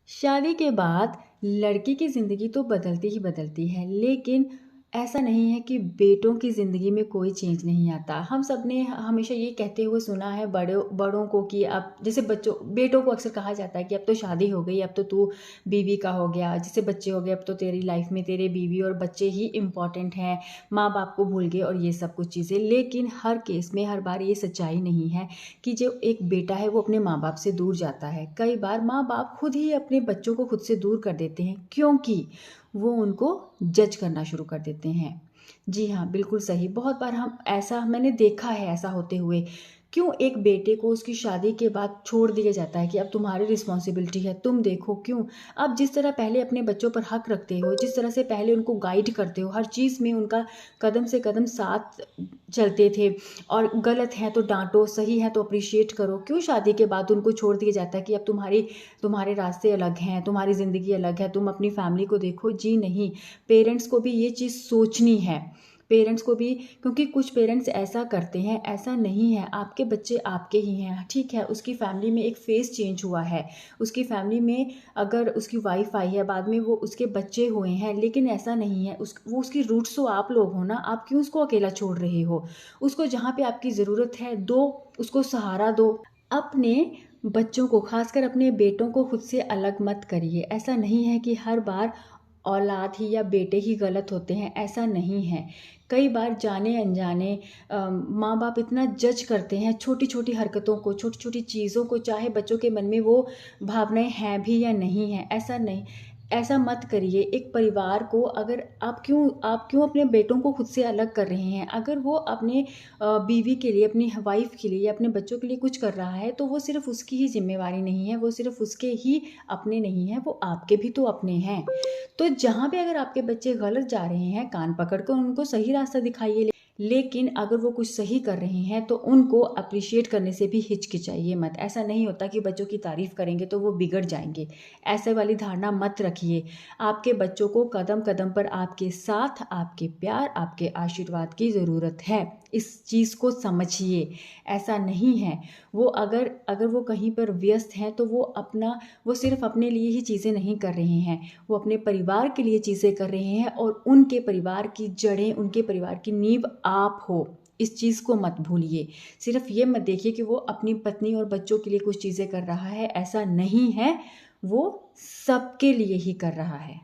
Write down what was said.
शादी के बाद लड़की की ज़िंदगी तो बदलती ही बदलती है, लेकिन ऐसा नहीं है कि बेटों की ज़िंदगी में कोई चेंज नहीं आता। हम सब ने हमेशा ये कहते हुए सुना है बड़ों बड़ों को कि अब जैसे बच्चों बेटों को अक्सर कहा जाता है कि अब तो शादी हो गई, अब तो तू बीवी का हो गया, जैसे बच्चे हो गए, अब तो तेरी लाइफ में तेरे बीवी और बच्चे ही इम्पोर्टेंट हैं, माँ-बाप को भूल गए और ये सब कुछ चीज़ें। लेकिन हर केस में हर बार ये सच्चाई नहीं है कि जो एक बेटा है वो अपने माँ-बाप से दूर जाता है। कई बार माँ-बाप खुद ही अपने बच्चों को खुद से दूर कर देते हैं, क्योंकि वो उनको जज करना शुरू कर देते हैं। जी हाँ, बिल्कुल सही। बहुत बार हम ऐसा मैंने देखा है ऐसा होते हुए। क्यों एक बेटे को उसकी शादी के बाद छोड़ दिया जाता है कि अब तुम्हारी रिस्पॉन्सिबिलिटी है, तुम देखो क्यों? अब जिस तरह पहले अपने बच्चों पर हक रखते हो, जिस तरह से पहले उनको गाइड करते हो, हर चीज़ में उनका कदम से कदम साथ चलते थे और गलत है तो डाँटो, सही है तो अप्रिशिएट करो। क्यों शादी के बाद उनको छोड़ दिया जाता है कि अब तुम्हारे रास्ते अलग हैं, तुम्हारी ज़िंदगी अलग है, तुम अपनी फैमिली को देखो? जी नहीं, पेरेंट्स को भी ये चीज़ सोचनी है। पेरेंट्स को भी, क्योंकि कुछ पेरेंट्स ऐसा करते हैं, ऐसा नहीं है, आपके बच्चे आपके ही हैं, ठीक है, उसकी फैमिली में एक फ़ेस चेंज हुआ है, उसकी फैमिली में अगर उसकी वाइफ़ आई है, बाद में वो उसके बच्चे हुए हैं, लेकिन ऐसा नहीं है, वो उसकी रूट्स तो आप लोग हो ना, आप क्यों उसको अकेला छोड़ रहे हो? उसको जहाँ पे आपकी ज़रूरत है दो, उसको सहारा दो। अपने बच्चों को, खासकर अपने बेटों को खुद से अलग मत करिए। ऐसा नहीं है कि हर बार औलाद ही या बेटे ही गलत होते हैं, ऐसा नहीं है। कई बार जाने अनजाने माँ-बाप इतना जज करते हैं छोटी-छोटी हरकतों को, छोटी-छोटी चीज़ों को, चाहे बच्चों के मन में वो भावनाएँ हैं भी या नहीं हैं, ऐसा मत करिए। एक परिवार को अगर आप क्यों अपने बेटों को खुद से अलग कर रहे हैं? अगर वो अपने बीवी के लिए, अपनी वाइफ़ के लिए या अपने बच्चों के लिए कुछ कर रहा है, तो वो सिर्फ़ उसकी ही ज़िम्मेवारी नहीं है, वो सिर्फ़ उसके ही अपने नहीं हैं, वो आपके भी तो अपने हैं। तो जहाँ पे अगर आपके बच्चे गलत जा रहे हैं, कान पकड़ कर उनको सही रास्ता दिखाइए। लेकिन अगर वो कुछ सही कर रहे हैं तो उनको अप्रिशिएट करने से भी हिचकिचाइए मत। ऐसा नहीं होता कि बच्चों की तारीफ़ करेंगे तो वो बिगड़ जाएँगे। ऐसे वाली धारणा मत रखिए। आपके बच्चों को कदम-कदम पर आपके साथ, आपके प्यार, आपके आशीर्वाद की ज़रूरत है। इस चीज़ को समझिए। ऐसा नहीं है, वो अगर वो कहीं पर व्यस्त हैं तो वो सिर्फ़ अपने लिए ही चीज़ें नहीं कर रहे हैं। वो अपने परिवार के लिए चीज़ें कर रहे हैं और उनके परिवार की जड़ें, उनके परिवार की नींव आप हो। इस चीज़ को मत भूलिए। सिर्फ़ ये मत देखिए कि वो अपनी पत्नी और बच्चों के लिए कुछ चीज़ें कर रहा है, ऐसा नहीं है। वो सबके लिए ही कर रहा है।